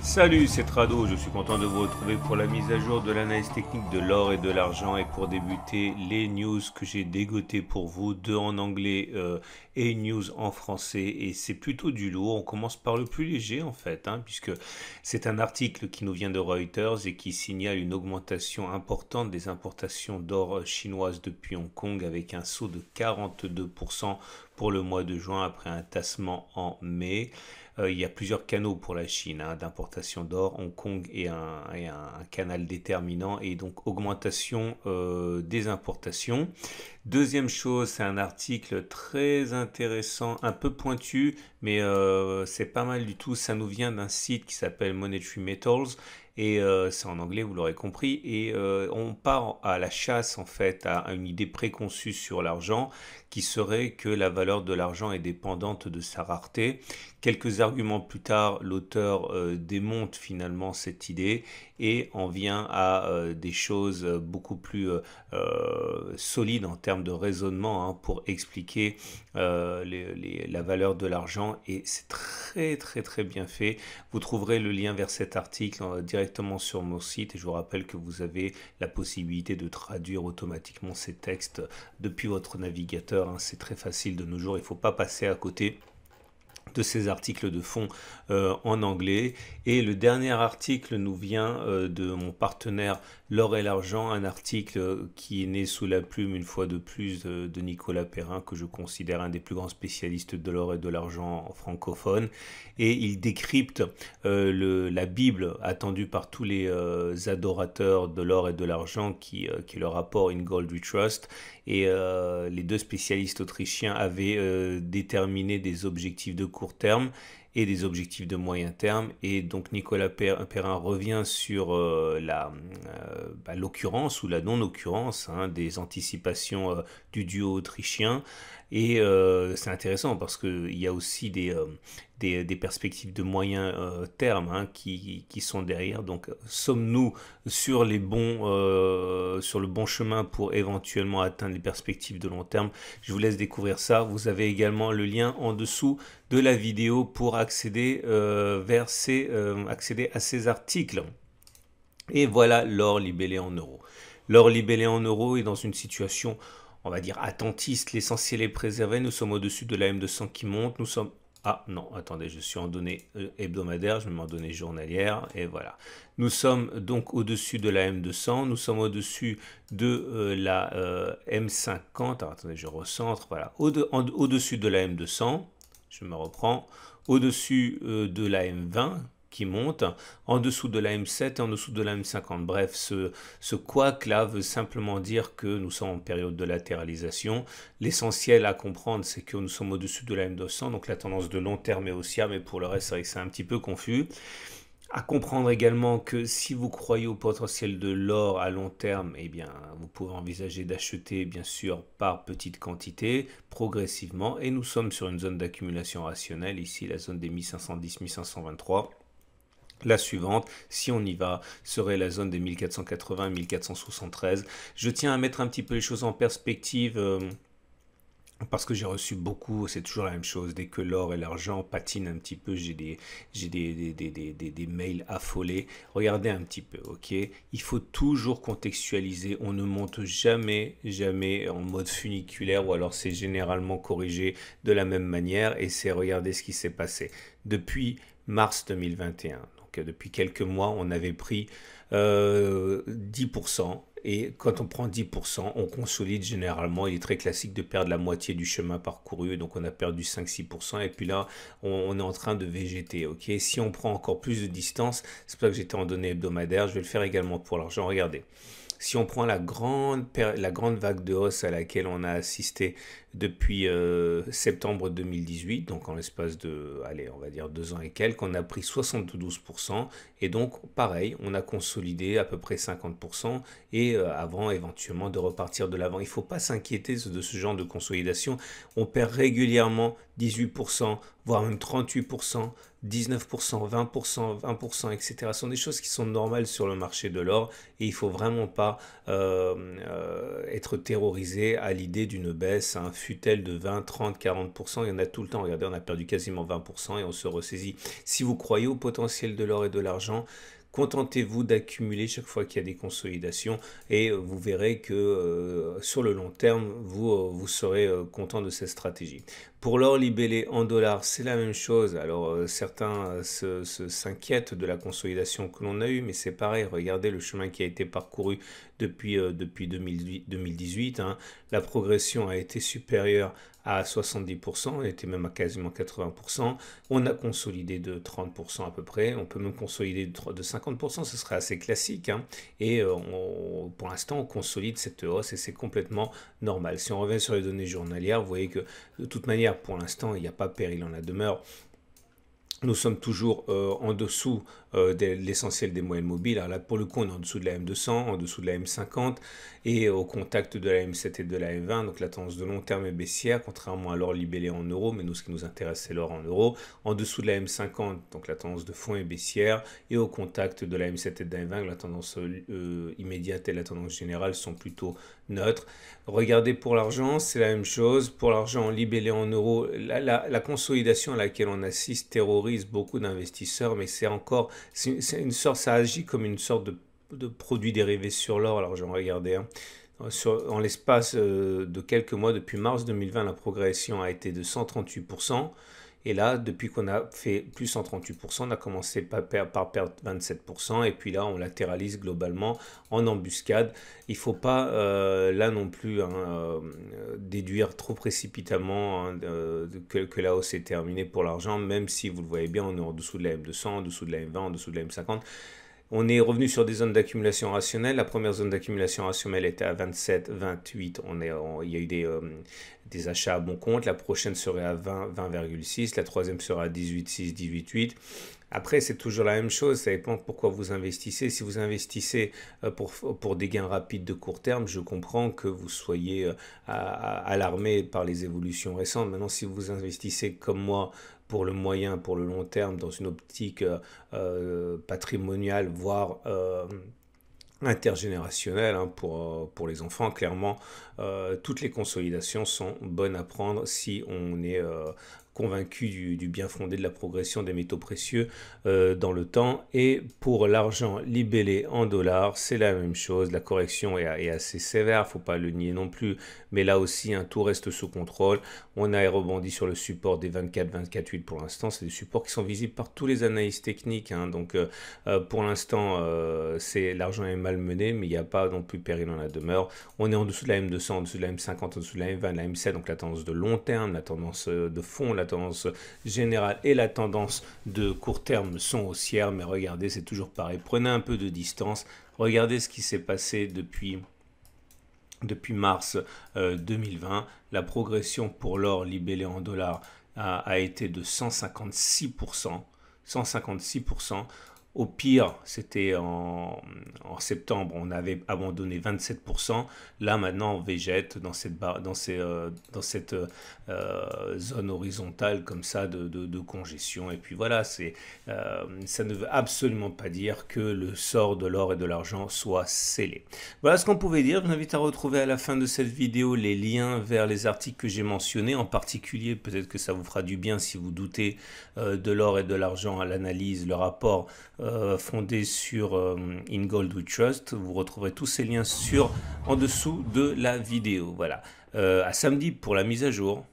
Salut, c'est Trado, je suis content de vous retrouver pour la mise à jour de l'analyse technique de l'or et de l'argent et pour débuter les news que j'ai dégotées pour vous, deux en anglais et une news en français et c'est plutôt du lourd. On commence par le plus léger en fait, puisque c'est un article qui nous vient de Reuters et qui signale une augmentation importante des importations d'or chinoises depuis Hong Kong avec un saut de 42% pour le mois de juin après un tassement en mai. Il y a plusieurs canaux pour la Chine d'importation d'or. Hong Kong est un canal déterminant et donc augmentation des importations. Deuxième chose, c'est un article très intéressant, un peu pointu, mais c'est pas mal du tout. Ça nous vient d'un site qui s'appelle Monetary Metals et c'est en anglais, vous l'aurez compris. Et on part à la chasse en fait à une idée préconçue sur l'argent qui serait que la valeur de l'argent est dépendante de sa rareté. Quelques arguments plus tard, l'auteur démonte finalement cette idée et en vient à des choses beaucoup plus solides en termes de raisonnement pour expliquer la valeur de l'argent et c'est très très très bien fait. Vous trouverez le lien vers cet article directement sur mon site et je vous rappelle que vous avez la possibilité de traduire automatiquement ces textes depuis votre navigateur. C'est très facile de nos jours, il ne faut pas passer à côté de ces articles de fond en anglais. Et le dernier article nous vient de mon partenaire L'or et l'argent, un article qui est né sous la plume une fois de plus de Nicolas Perrin, que je considère un des plus grands spécialistes de l'or et de l'argent francophone. Et il décrypte la Bible attendue par tous les adorateurs de l'or et de l'argent qui est le rapport In Gold We Trust. Et les deux spécialistes autrichiens avaient déterminé des objectifs de court terme et des objectifs de moyen terme. Et donc Nicolas Perrin revient sur l'occurrence ou la non-occurrence des anticipations du duo autrichien. Et c'est intéressant parce qu'il y a aussi des perspectives de moyen terme qui sont derrière. Donc sommes-nous sur le bon chemin pour éventuellement atteindre les perspectives de long terme? Je vous laisse découvrir ça. Vous avez également le lien en dessous de la vidéo pour accéder à ces articles. Et voilà l'or libellé en euros. L'or libellé en euros est dans une situation, on va dire, attentiste. L'essentiel est préservé. Nous sommes au-dessus de la M200 qui monte. Nous sommes... Ah non, attendez, je suis en données hebdomadaires, je me mets en données journalières, et voilà. Nous sommes donc au-dessus de la M200, nous sommes au-dessus de la M50, alors attendez, je recentre, voilà, au-dessus de la M200, je me reprends, au-dessus de la M20, qui monte, en dessous de la M7 et en dessous de la M50. Bref, ce couac là veut simplement dire que nous sommes en période de latéralisation. L'essentiel à comprendre, c'est que nous sommes au-dessus de la M200, donc la tendance de long terme est haussière, mais pour le reste, c'est vrai que c'est un petit peu confus. À comprendre également que si vous croyez au potentiel de l'or à long terme, eh bien, vous pouvez envisager d'acheter, bien sûr, par petite quantité, progressivement. Et nous sommes sur une zone d'accumulation rationnelle, ici, la zone des 1510-1523. La suivante, si on y va, serait la zone des 1480-1473. Je tiens à mettre un petit peu les choses en perspective parce que j'ai reçu beaucoup, c'est toujours la même chose, dès que l'or et l'argent patinent un petit peu, j'ai des mails affolés. Regardez un petit peu, ok? Il faut toujours contextualiser, on ne monte jamais en mode funiculaire ou alors c'est généralement corrigé de la même manière et c'est regardez ce qui s'est passé. Depuis mars 2021, depuis quelques mois, on avait pris 10%. Et quand on prend 10%, on consolide généralement. Il est très classique de perdre la moitié du chemin parcouru. Donc on a perdu 5-6%. Et puis là, on est en train de végéter. Okay, si on prend encore plus de distance, c'est pour ça que j'étais en données hebdomadaires. Je vais le faire également pour l'argent. Regardez. Si on prend la grande vague de hausse à laquelle on a assisté depuis septembre 2018, donc en l'espace de, allez, on va dire 2 ans et quelques, on a pris 72%, et donc pareil, on a consolidé à peu près 50%, et avant éventuellement de repartir de l'avant. Il ne faut pas s'inquiéter de ce genre de consolidation, on perd régulièrement 18%, voire même 38%, 19%, 20%, 20%, etc. Ce sont des choses qui sont normales sur le marché de l'or et il ne faut vraiment pas être terrorisé à l'idée d'une baisse fût-elle de 20, 30, 40%, il y en a tout le temps. Regardez, on a perdu quasiment 20% et on se ressaisit. Si vous croyez au potentiel de l'or et de l'argent, contentez-vous d'accumuler chaque fois qu'il y a des consolidations et vous verrez que sur le long terme, vous serez content de cette stratégie. Pour l'or libellé en dollars, c'est la même chose. Alors certains s'inquiètent de la consolidation que l'on a eue, mais c'est pareil. Regardez le chemin qui a été parcouru depuis 2018. Hein. La progression a été supérieure à 70%, on était même à quasiment 80%. On a consolidé de 30% à peu près. On peut même consolider de 50%, ce serait assez classique. Hein. Et pour l'instant, on consolide cette hausse et c'est complètement normal. Si on revient sur les données journalières, vous voyez que de toute manière, pour l'instant, il n'y a pas péril en la demeure. Nous sommes toujours en dessous de l'essentiel des moyennes mobiles. Alors là, pour le coup, on est en dessous de la M200, en dessous de la M50 et au contact de la M7 et de la M20. Donc la tendance de long terme est baissière, contrairement à l'or libellé en euros. Mais nous, ce qui nous intéresse, c'est l'or en euros. En dessous de la M50, donc la tendance de fond est baissière. Et au contact de la M7 et de la M20, la tendance immédiate et la tendance générale sont plutôt neutres. Regardez pour l'argent, c'est la même chose. Pour l'argent libellé en euros, la consolidation à laquelle on assiste terrorise beaucoup d'investisseurs, mais c'est une sorte, ça agit comme une sorte de produit dérivé sur l'or. Alors je vais regarder, hein. En l'espace de quelques mois, depuis mars 2020, la progression a été de 138%. Et là, depuis qu'on a fait plus 138%, on a commencé par perdre 27%. Et puis là, on latéralise globalement en embuscade. Il ne faut pas, là non plus, déduire trop précipitamment que la hausse est terminée pour l'argent, même si vous le voyez bien, on est en dessous de la M200, en dessous de la M20, en dessous de la M50. On est revenu sur des zones d'accumulation rationnelle. La première zone d'accumulation rationnelle était à 27, 28. Il y a eu des achats à bon compte. La prochaine serait à 20, 20,6. La troisième sera à 18,6, 18,8. Après, c'est toujours la même chose. Ça dépend pourquoi vous investissez. Si vous investissez pour des gains rapides de court terme, je comprends que vous soyez alarmé par les évolutions récentes. Maintenant, si vous investissez comme moi, pour le moyen, pour le long terme, dans une optique patrimoniale, voire intergénérationnelle, hein, pour les enfants, clairement, toutes les consolidations sont bonnes à prendre si on est convaincu du bien fondé de la progression des métaux précieux dans le temps. Et pour l'argent libellé en dollars, c'est la même chose. La correction est assez sévère, il ne faut pas le nier non plus, mais là aussi, hein, tout reste sous contrôle. On a rebondi sur le support des 24, 24,8 pour l'instant. C'est des supports qui sont visibles par tous les analystes techniques. Hein. Donc pour l'instant, l'argent est malmené, mais il n'y a pas non plus péril dans la demeure. On est en dessous de la M200, en dessous de la M50, en dessous de la M20, la M7, donc la tendance de long terme, la tendance de fond, la tendance générale et la tendance de court terme sont haussières, mais regardez, c'est toujours pareil. Prenez un peu de distance, regardez ce qui s'est passé depuis mars 2020. La progression pour l'or libellé en dollars a été de 156%. 156%. Au pire, c'était en septembre, on avait abandonné 27%. Là, maintenant, on végète dans cette zone horizontale comme ça de congestion. Et puis voilà, ça ne veut absolument pas dire que le sort de l'or et de l'argent soit scellé. Voilà ce qu'on pouvait dire. Je vous invite à retrouver à la fin de cette vidéo les liens vers les articles que j'ai mentionnés. En particulier, peut-être que ça vous fera du bien si vous doutez de l'or et de l'argent à l'analyse, le rapport fondé sur In Gold We Trust. Vous retrouverez tous ces liens en dessous de la vidéo. Voilà. À samedi pour la mise à jour.